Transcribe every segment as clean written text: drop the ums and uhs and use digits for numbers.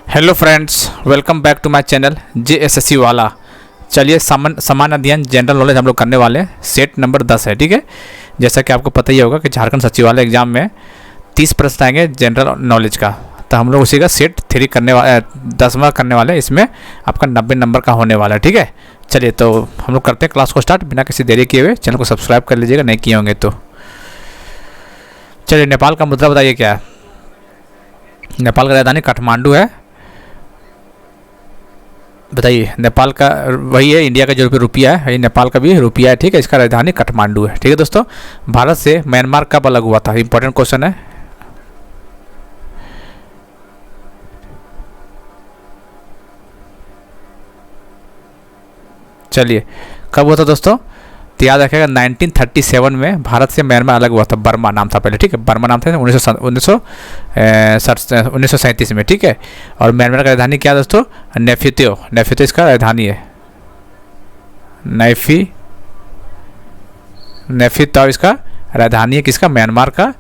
Hello friends, welcome back to my channel JSSC वाला। चलिए सामान्य अध्ययन जनरल नॉलेज हम लोग करने वाले हैं। सेट नंबर 10 है, ठीक है। जैसा कि आपको पता ही होगा कि झारखंड सचिवालय एग्जाम में 30 प्रश्न आएंगे जनरल नॉलेज का, तो हम लोग उसी का सेट 3 करने वाले, 10वां करने वाले हैं। इसमें आपका 90 नंबर का होने वाला है, ठीक है। चलिए तो हम लोग करते हैं क्लास को स्टार्ट बिना किसी देरी किए हुए। चैनल को सब्सक्राइब कर लीजिएगा नहीं किए होंगे तो। चलिए, नेपाल का मुद्रा बताइए क्या है। नेपाल का राजधानी काठमांडू है। बताइए, नेपाल का वही है, इंडिया का जो रुपया है ये नेपाल का भी रुपया है, ठीक है। इसका राजधानी काठमांडू है, ठीक है दोस्तों। भारत से म्यांमार कब अलग हुआ था, इंपॉर्टेंट क्वेश्चन है। चलिए, कब हुआ था दोस्तों, तो याद रखिएगा 1937 में भारत से म्यांमार अलग हुआ था। बर्मा नाम था पहले, ठीक है। बर्मा नाम था 1937 में, ठीक है। और म्यांमार का राजधानी क्या दोस्तों, नेफितो। नेफितो इसका राजधानी है। नेफितो इसका राजधानी है, किसका, म्यांमार का।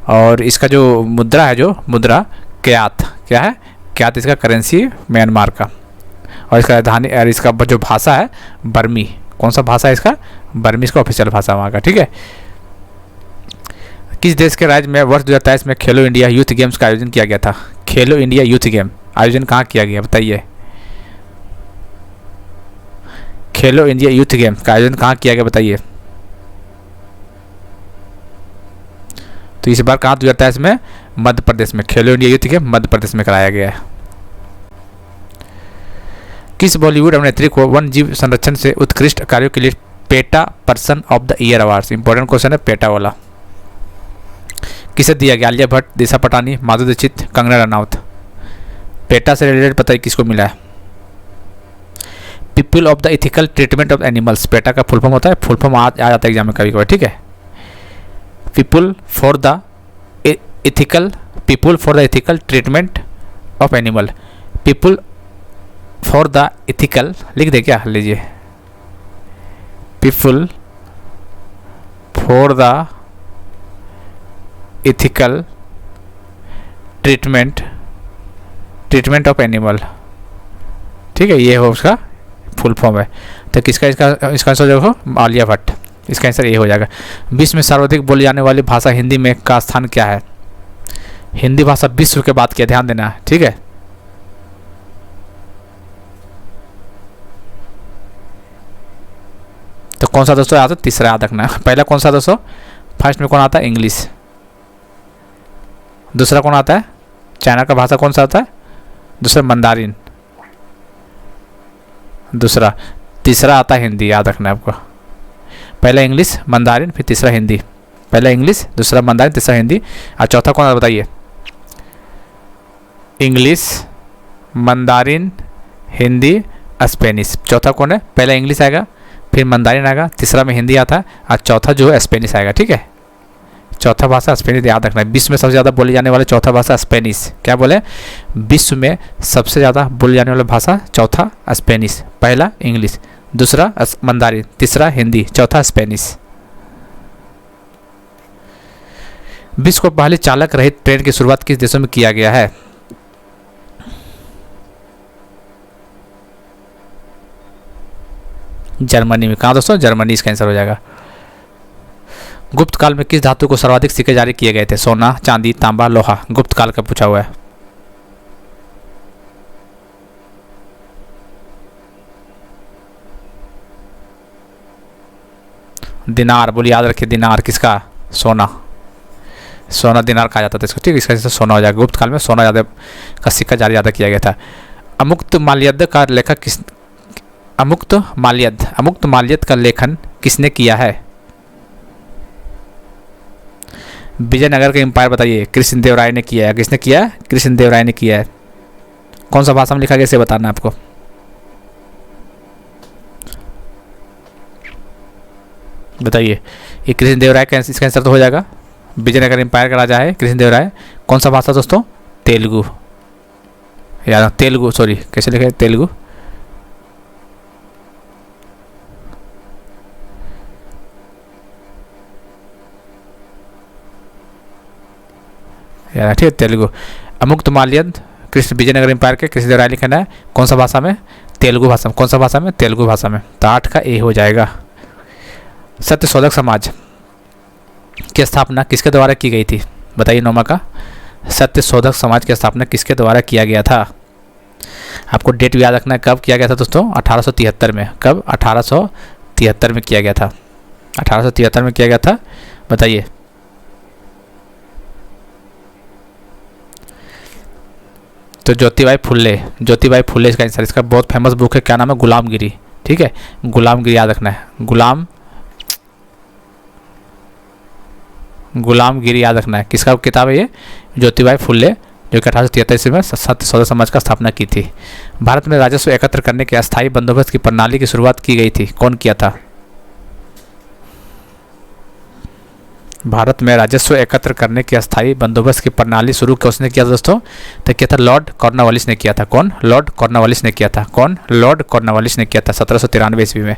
और इसका जो मुद्रा है, जो मुद्रा क्यात, क्या है, क्यात इसका करेंसी म्यांमार का। और इसका राजधानी, और इसका जो भाषा है बर्मी। कौन सा भाषा है इसका, बर्मी इसका ऑफिशियल भाषा वहाँ का, ठीक है। किस देश के राज्य में वर्ष 2023 में खेलो इंडिया यूथ गेम्स का आयोजन किया गया था। खेलो इंडिया यूथ गेम आयोजन कहाँ किया गया बताइए। खेलो इंडिया यूथ गेम का आयोजन कहाँ किया गया बताइए। तो इस बार कहाँ 2023 में, मध्य प्रदेश में। खेलो India youth game Madhya Pradesh में कराया गया है। किस बॉलीवुड अभिनेत्री को वन्य जीव संरक्षण से उत्कृष्ट कार्यों के लिए PETA person of the year award, important question है पेटा वाला, किसे दिया गया। आलिया भट्ट, दिशा पटानी, माधुरी दीक्षित, कंगना रनौत। पेटा से रिलेटेड पता है किसको मिला है। People of the ethical treatment of animals, PETA का फुल फॉर्म होता है। फुल फॉर्म आ जाता है एग्जाम में कभी कभी, ठीक है। People for the ethical treatment of animal. People for the ethical लिख दे क्या, लीजिए। People for the ethical treatment of animal, ठीक है। ये हो उसका फुल फॉर्म है। तो किसका इसका आंसर देखो, आलिया भट्ट। इसका आंसर ये हो जाएगा। विश्व में सर्वाधिक बोली जाने वाली भाषा हिंदी में का स्थान क्या है। हिंदी भाषा विश्व के बात किया, ध्यान देना, ठीक है। तो कौन सा दोस्तों आता है, तीसरा याद रखना। पहला कौन सा दोस्तों, फर्स्ट में कौन आता है, इंग्लिश। दूसरा कौन आता है, चाइना का भाषा कौन सा आता है, दूसरा मंदारिन। दूसरा, तीसरा आता है हिंदी, याद रखना है आपको। पहला इंग्लिश, मंदारिन, फिर तीसरा हिंदी। पहला इंग्लिश, दूसरा मंदारिन, तीसरा हिंदी। और चौथा कौन आता बताइए। English, Mandarin, Hindi, Spanish. चौथा कौन है, पहला इंग्लिश आएगा, फिर मंदारिन आएगा, तीसरा में हिंदी आता है, और चौथा जो है स्पेनिश आएगा, ठीक है। चौथा भाषा स्पेनिश, याद रखना है। विश्व में सबसे ज़्यादा बोली जाने वाली चौथा भाषा स्पेनिश, क्या बोले, विश्व में सबसे ज़्यादा बोली जाने वाला भाषा चौथा स्पेनिश। पहला इंग्लिश, दूसरा मंदारिन, तीसरा हिंदी, चौथा स्पेनिश। विश्व को पहली चालक रहित ट्रेन की शुरुआत किस देशों में किया गया है। जर्मनी में। कहाँ दोस्तों, जर्मनी इसका आंसर हो जाएगा। गुप्त काल में किस धातु को सर्वाधिक सिक्के जारी किए गए थे। सोना, चांदी, तांबा, लोहा। गुप्त काल का पूछा हुआ है। दिनार, बोलिए, याद रखिए, दिनार किसका, सोना। सोना दिनार कहा जाता था इसको, ठीक है। इसका आंसर सोना हो जाएगा। गुप्त काल में सोना ज़्यादा का सिक्का जारी ज़्यादा किया गया था। अमुक्त माल्यद का लेखक किस, अमुक्त माल्यद का लेखन किसने किया है। विजयनगर का एम्पायर बताइए, कृष्णदेवराय ने किया है। किसने किया है, कृष्णदेवराय ने किया है। कौन सा भाषा में लिखा गया इसे बताना है आपको। बताइए, ये कृष्णदेवराय का इसका आंसर तो हो जाएगा। विजयनगर एम्पायर का राजा है कृष्णदेवराय। कौन सा भाषा दोस्तों, तेलुगु, याद, तेलुगु, सॉरी कैसे लिखा है, तेलुगु। यार ठीक है, तेलुगु। अमुक्त माल्यद कृष्ण विजयनगर एम्पायर के कृष्णदेवराय लिखे हैं कौन सा भाषा में? तेलुगु भाषा में। कौन सा भाषा में? तेलुगु भाषा में। तो 8 का ए हो जाएगा। सत्यशोधक समाज की स्थापना किसके द्वारा की गई थी? बताइए 9वां का। सत्यशोधक समाज की स्थापना किसके द्वारा किया गया था? आपको डेट भी याद रखना है, कब किया गया था दोस्तों? 1873 में। कब? 1873 में किया गया था। 1873 में किया गया था, बताइए। तो ज्योतिबाई फुले इसका आंसर। इसका बहुत फेमस बुक है, क्या नाम है? गुलामगिरी। ठीक है, गुलामगिरी याद रखना है। गुलामगिरी याद रखना है। किसका किताब है ये? ज्योतिबाई फुले, जो कि 1873 में सत्यशोधक समाज का स्थापना की थी। भारत में राजस्व एकत्र करने के अस्थायी बंदोबस्त की प्रणाली की शुरुआत की गई थी, कौन किया था? भारत में राजस्व एकत्र करने के अस्थायी बंदोबस्त की प्रणाली शुरू किसने किया था दोस्तों? तो क्या था? लॉर्ड कॉर्नवालिस ने किया था। कौन? लॉर्ड कॉर्नवालिस ने किया था। कौन? लॉर्ड कॉर्नवालिस ने किया था 1793 ईस्वी में।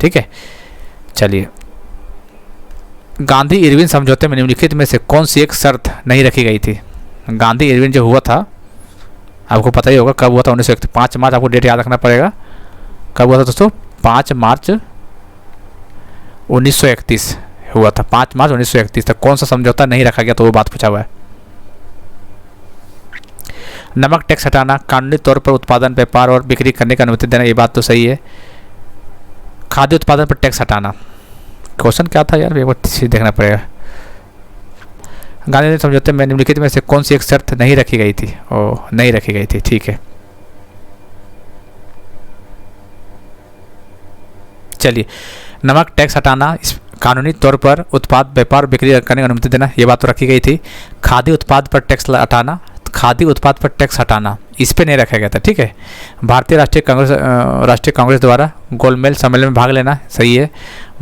ठीक है, चलिए। गांधी इरविन समझौते में निम्नलिखित में से कौन सी एक शर्त नहीं रखी गई थी? गांधी इरविन जो हुआ था, आपको पता ही होगा कब हुआ था। 1931 5 मार्च, आपको डेट याद रखना पड़ेगा। कब हुआ था दोस्तों? 5 मार्च 1931 हुआ था। 5 मार्च 1931 तक कौन सा समझौता नहीं रखा गया? तो वो बात पूछा हुआ है। नमक टैक्स हटाना, कानूनी तौर पर उत्पादन, व्यापार और बिक्री करने की अनुमति देना, ये बात तो सही है। खाद्य उत्पादन पर टैक्स हटाना, क्वेश्चन क्या था यार? एक बार देखना पड़ेगा। गांधी समझौते में निम्नलिखित में से कौन सी एक शर्त नहीं रखी गई थी? नहीं रखी गई थी। ठीक है, चलिए। नमक टैक्स हटाना, कानूनी तौर पर उत्पाद, व्यापार, बिक्री करने की अनुमति देना, ये बात तो रखी गई थी। खाद्य उत्पाद पर टैक्स हटाना, खाद्य उत्पाद पर टैक्स हटाना, इस पे नहीं रखा गया था। ठीक है। भारतीय राष्ट्रीय कांग्रेस द्वारा गोलमेज सम्मेलन में भाग लेना, सही है।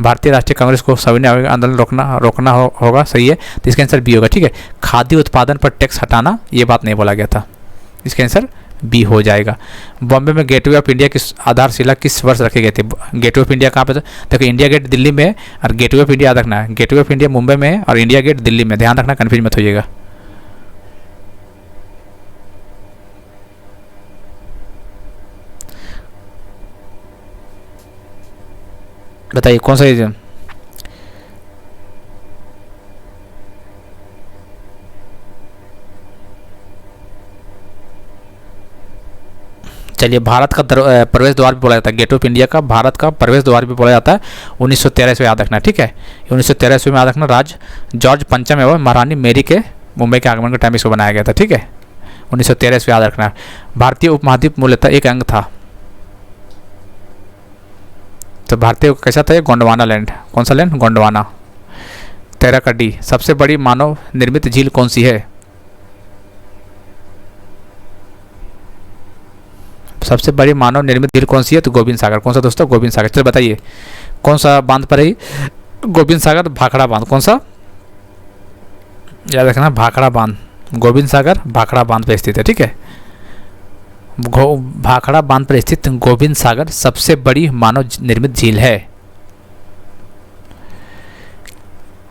भारतीय राष्ट्रीय कांग्रेस को सविनय आंदोलन रोकना होगा, सही है। तो इसका आंसर बी होगा। ठीक है, खाद्य उत्पादन पर टैक्स हटाना, ये बात नहीं बोला गया था। इसका आंसर बी हो जाएगा। बॉम्बे में गेटवे ऑफ इंडिया की आधारशिला किस वर्ष रखे गए थे? गेटवे ऑफ इंडिया कहाँ पे था? देखो, इंडिया गेट दिल्ली में है और गेटवे ऑफ इंडिया याद रखना है। गेटवे ऑफ इंडिया मुंबई में है और इंडिया गेट दिल्ली में, ध्यान रखना, कन्फ्यूज मत होइएगा। बताइए कौन सा रीजन? चलिए, भारत का प्रवेश द्वार भी बोला जाता है। गेट ऑफ इंडिया का भारत का प्रवेश द्वार भी बोला जाता है। 1913 ईस्वी याद रखना, ठीक है। 1913 ईस्वी में याद रखना, राज जॉर्ज पंचम एवं महारानी मेरी के मुंबई के आगमन के टाइम इसको बनाया गया था। ठीक है, 1913 ईस्वी याद रखना। भारतीय उपमहाद्वीप मूलतः एक अंग था। तो भारतीय कैसा था ये? गोंडवाना लैंड। कौन सा लैंड? गोंडवाना। 13 का डी, सबसे बड़ी मानव निर्मित झील कौन सी है? सबसे बड़ी मानव निर्मित झील कौन सी है? तो गोविंद सागर। कौन सा दोस्तों? गोविंद सागर। चलो बताइए कौन सा बांध पर है? गोविंद सागर भाखड़ा बांध। कौन सा? याद रखना, भाखड़ा बांध। गोविंद सागर भाखड़ा बांध पर स्थित है। ठीक है, भाखड़ा बांध पर स्थित गोविंद सागर सबसे बड़ी मानव निर्मित झील है।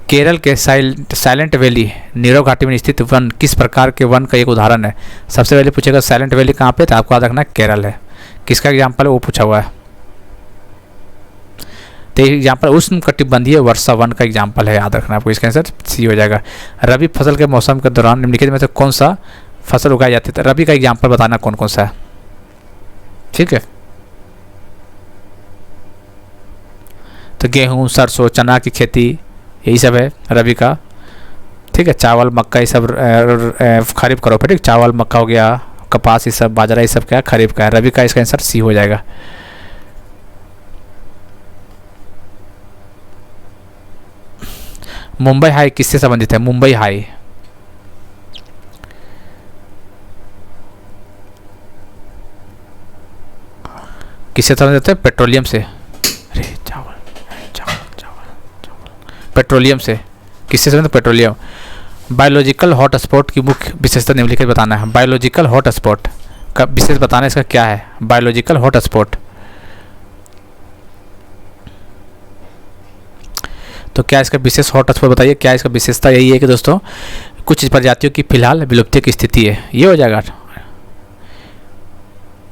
केरल के साइलेंट वैली नीरव घाटी में स्थित वन किस प्रकार के वन का एक उदाहरण है? सबसे पहले पूछेगा साइलेंट वैली कहाँ पे? तो आपको याद रखना केरल है। किसका एग्जाम्पल है वो पूछा हुआ है। तो एग्जाम्पल उष्ण कटिबंधीय वर्षा वन का एग्जाम्पल है, याद रखना आपको। इसका आंसर सी हो जाएगा। रबी फसल के मौसम के दौरान निम्नलिखित में से कौन सा फसल उगाई जाती है? रबी का एग्जाम्पल बताना कौन कौन सा है। ठीक है, तो गेहूँ, सरसों, चना की खेती, यही सब है रबी का। ठीक है, चावल, मक्का, ये सब खरीफ करो फिर। ठीक, चावल, मक्का हो गया, कपास, ये सब, बाजरा, ये सब क्या खरीफ का है। रबी का इसका आंसर सी हो जाएगा। मुंबई हाई किससे संबंधित है? मुंबई हाई किससे संबंधित है? पेट्रोलियम से। अरे चावल, पेट्रोलियम से। किससे संबंधित? पेट्रोलियम। बायोलॉजिकल हॉटस्पॉट की मुख्य विशेषता निम्नलिखित बताना है। बायोलॉजिकल हॉटस्पॉट का विशेष बताना, इसका क्या है? बायोलॉजिकल हॉटस्पॉट तो क्या इसका विशेष हॉटस्पॉट बताइए, क्या इसका विशेषता? यही है कि दोस्तों कुछ प्रजातियों की फिलहाल विलुप्ति की स्थिति है, ये हो जाएगा।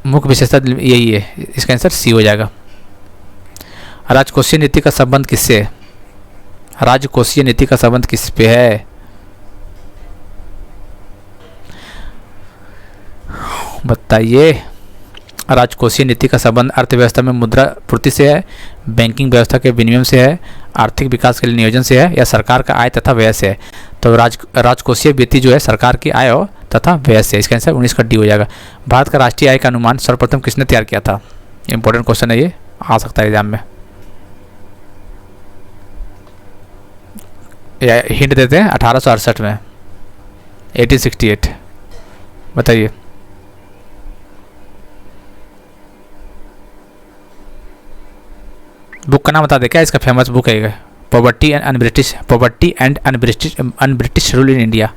मुख्य विशेषता यही है, इसका आंसर सी हो जाएगा। राजकोषीय नीति का संबंध किससे है? राजकोषीय नीति का संबंध किस पे है? बताइए। राजकोषीय नीति का संबंध अर्थव्यवस्था में मुद्रा पूर्ति से है, बैंकिंग व्यवस्था के विनियमन से है, आर्थिक विकास के लिए नियोजन से है, या सरकार का आय तथा व्यय से है? तो राजकोषीय वित्त जो है सरकार की आय तथा व्यय से। इसका आंसर 19 का डी हो जाएगा। भारत का राष्ट्रीय आय का अनुमान सर्वप्रथम किसने तैयार किया था? इंपॉर्टेंट क्वेश्चन है, ये आ सकता है एग्जाम में। हिंट देते हैं, 1868 में, 1868। बताइए। बुक का नाम बता दे क्या? इसका फेमस बुक है poverty and un-British rule in India.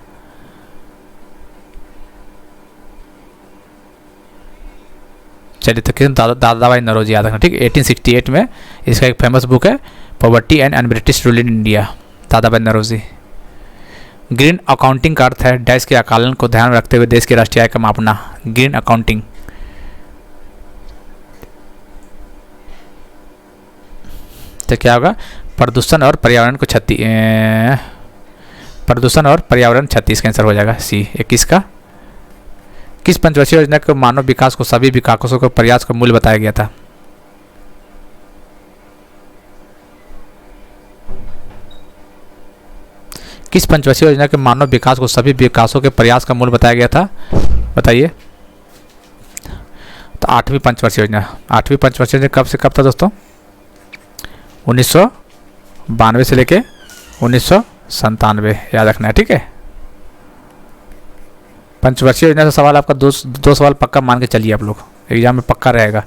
चलिए, तो किस दादा भाई नौरोजी याद रखना, ठीक है। 1868 में इसका एक फेमस बुक है poverty and un-British rule in India, दादा भाई नौरोजी। ग्रीन अकाउंटिंग का अर्थ है डैश के आकलन को ध्यान में रखते हुए देश की राष्ट्रीय आय का मापना। Green accounting. तो क्या होगा? प्रदूषण और पर्यावरण को क्षति, प्रदूषण और पर्यावरण क्षति, इसका आंसर हो जाएगा सी। 21 का। किस पंचवर्षीय योजना को मानव विकास को सभी विकासों को प्रयास का मूल्य बताया गया था? किस पंचवर्षीय योजना के मानव विकास को सभी विकासों के प्रयास का मूल्य बताया गया था? बताइए। तो 8वीं पंचवर्षीय योजना। 8वीं पंचवर्षीय योजना कब से कब था दोस्तों? 1992 से लेके 1997, याद रखना है, ठीक है। पंचवर्षीय योजना से सवाल आपका दो सवाल पक्का मान के चलिए आप लोग, एग्जाम में पक्का रहेगा।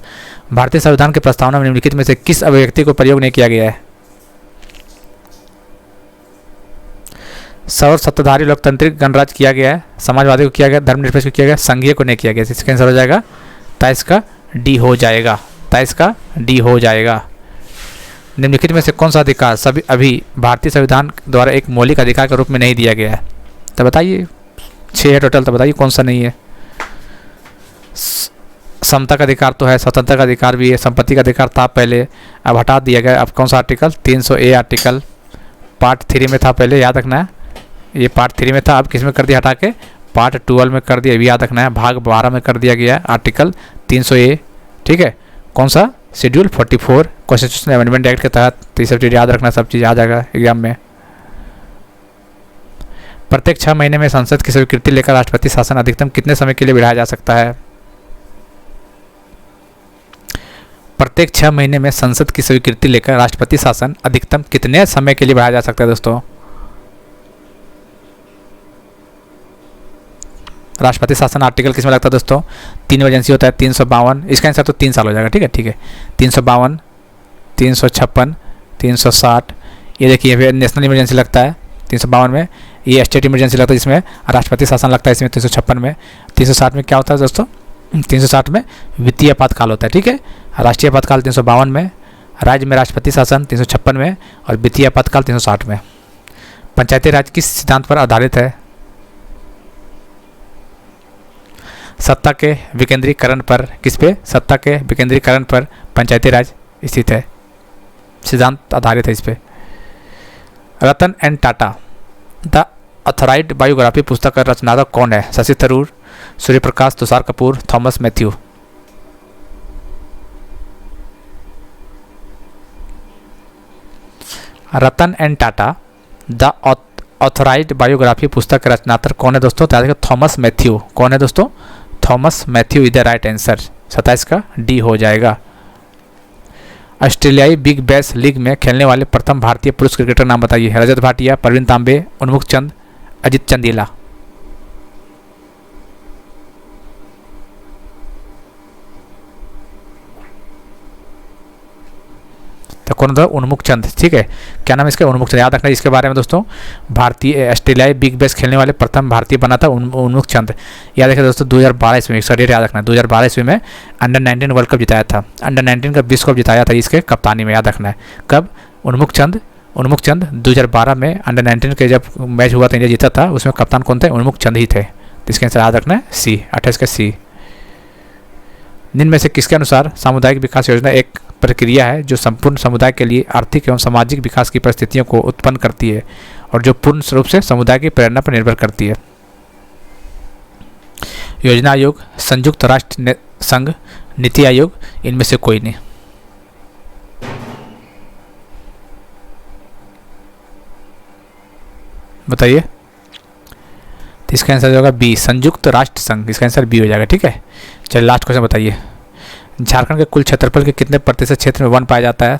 भारतीय संविधान की प्रस्तावना में निम्नलिखित में से किस अभिव्यक्ति को प्रयोग नहीं किया गया है? सर्व सत्ताधारी लोकतांत्रिक गणराज्य किया गया है, समाजवादी को किया गया, धर्मनिरपेक्ष को किया गया, संघीय को नहीं किया गया। इसका आंसर हो जाएगा 23 का डी हो जाएगा। 23 का डी हो जाएगा। निम्नलिखित में से कौन सा अधिकार सभी अभी भारतीय संविधान द्वारा एक मौलिक अधिकार के रूप में नहीं दिया गया है? तो बताइए, 6 है टोटल, तो बताइए कौन सा नहीं है? समता का अधिकार तो है, स्वतंत्रता का अधिकार भी है, संपत्ति का अधिकार था पहले, अब हटा दिया गया। अब कौन सा आर्टिकल? 300A आर्टिकल, पार्ट 3 में था पहले, याद रखना है। ये पार्ट 3 में था, अब किस में कर दिया हटा के? पार्ट 12 में कर दिया, ये भी याद रखना है। भाग 12 में कर दिया गया आर्टिकल 300A, ठीक है। कौन सा? शेड्यूल 44 कॉन्स्टिट्यूशन अमेंडमेंट एक्ट के तहत। तो ये सब चीज़ याद रखना, सब चीज़ आ जाएगा एग्जाम में। प्रत्येक 6 महीने में संसद की स्वीकृति लेकर राष्ट्रपति शासन अधिकतम कितने समय के लिए बढ़ाया जा सकता है? प्रत्येक 6 महीने में संसद की स्वीकृति लेकर राष्ट्रपति शासन अधिकतम कितने समय के लिए बढ़ाया जा सकता है दोस्तों? राष्ट्रपति शासन आर्टिकल किस में लगता है दोस्तों? 3 इमरजेंसी होता है, 352। इसका आंसर तो 3 साल हो जाएगा, ठीक है, ठीक है। 352, 356, 360। ये देखिए, ये नेशनल इमरजेंसी लगता है 352 में। ये स्टेट इमरजेंसी लगता है जिसमें राष्ट्रपति शासन लगता है, इसमें 356 में। 360 में क्या होता है दोस्तों? 360 में वित्तीय आपातकाल होता है, ठीक है। राष्ट्रीय आपातकाल 352 में, राज्य में राष्ट्रपति शासन 356 में, और वित्तीय आपातकाल 360 में। पंचायती राज किस सिद्धांत पर आधारित है? सत्ता के विकेंद्रीकरण पर। किस पे? सत्ता के विकेंद्रीकरण पर पंचायती राज स्थित है, सिद्धांत आधारित है इस पे। Ratan and Tata the authorised biography पुस्तक का रचनात्मक कौन है? Shashi Tharoor, Surya Prakash, Tushar Kapoor, Thomas Mathew. Ratan and Tata the authorised biography पुस्तक का रचनात्मक कौन है दोस्तों? तो थॉमस मैथ्यू। कौन है दोस्तों? Thomas Matthew is the right answer. 27 का डी हो जाएगा। ऑस्ट्रेलियाई बिग बैश लीग में खेलने वाले प्रथम भारतीय पुरुष क्रिकेटर नाम बताइए। रजत भाटिया, प्रवीण तांबे, उन्मुख चंद, अजित चंदीला। तो कौन था? उन्मुख चंद, ठीक है। क्या नाम है इसका? उन्मुख चंद, याद रखना इसके बारे में दोस्तों। भारतीय ऑस्ट्रेलियाई बिग बैश खेलने वाले प्रथम भारतीय बना था उन्मुख चंद। याद रखिए दोस्तों, 2012 ईस्वी में, इसका डेट याद रखना, 2012 ईस्वी में अंडर 19 वर्ल्ड कप जिताया था। अंडर 19 का विश्व कप जिताया था इसके कप्तानी में, याद रखना है। कब? उन्मुख चंद 2012 में अंडर 19 के जब मैच हुआ था, इंडिया जीता था, उसमें कप्तान कौन थे? उन्मुख चंद ही थे। तो इसका आंसर याद रखना है सी, 28 का सी। निम्न में से किसके अनुसार सामुदायिक विकास योजना एक प्रक्रिया है जो संपूर्ण समुदाय के लिए आर्थिक एवं सामाजिक विकास की परिस्थितियों को उत्पन्न करती है और जो पूर्ण रूप से समुदाय की प्रेरणा पर निर्भर करती है? योजना आयोग, संयुक्त राष्ट्र संघ, नीति आयोग, इनमें से कोई नहीं। बताइए। तो इसका आंसर होगा बी, संयुक्त राष्ट्र संघ। इसका आंसर बी हो जाएगा। ठीक है, चलिए लास्ट क्वेश्चन बताइए। झारखंड के कुल क्षेत्रफल के कितने प्रतिशत क्षेत्र में वन पाया जाता है?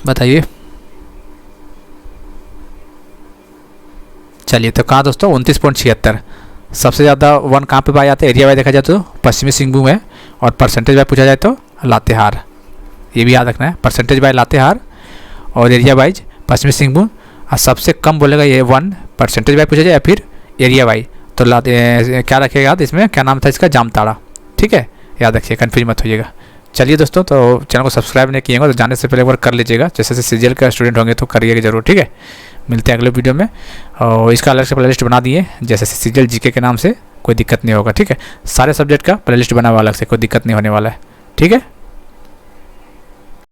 बताइए। चलिए, तो कहाँ दोस्तों? 29.76। सबसे ज़्यादा वन कहाँ पे पाया जाता है एरिया वाइज देखा जाए तो पश्चिमी सिंहभूम है, और परसेंटेज वाइज पूछा जाए तो लातेहार। ये भी याद रखना है, परसेंटेज वाइज लातेहार और एरिया वाइज पश्चिमी सिंहभूम। और सबसे कम बोलेगा ये वन, परसेंटेज वाइज पूछा जाए या फिर एरिया वाइज तो क्या रखिएगा याद, इसमें क्या नाम था इसका? जामताड़ा। ठीक है, याद रखिए, कन्फ्यूज मत होइएगा। चलिए दोस्तों, तो चैनल को सब्सक्राइब नहीं किएगा तो जाने से पहले एक बार कर लीजिएगा। जैसे सीजीएल का स्टूडेंट होंगे तो करिएगा जरूर। ठीक है, मिलते हैं अगले वीडियो में। और इसका अलग से प्लेलिस्ट बना दिए, जैसे सीजीएल जीके के नाम से, कोई दिक्कत नहीं होगा। ठीक है, सारे सब्जेक्ट का प्लेलिस्ट बना हुआ अलग से, कोई दिक्कत नहीं होने वाला है। ठीक है।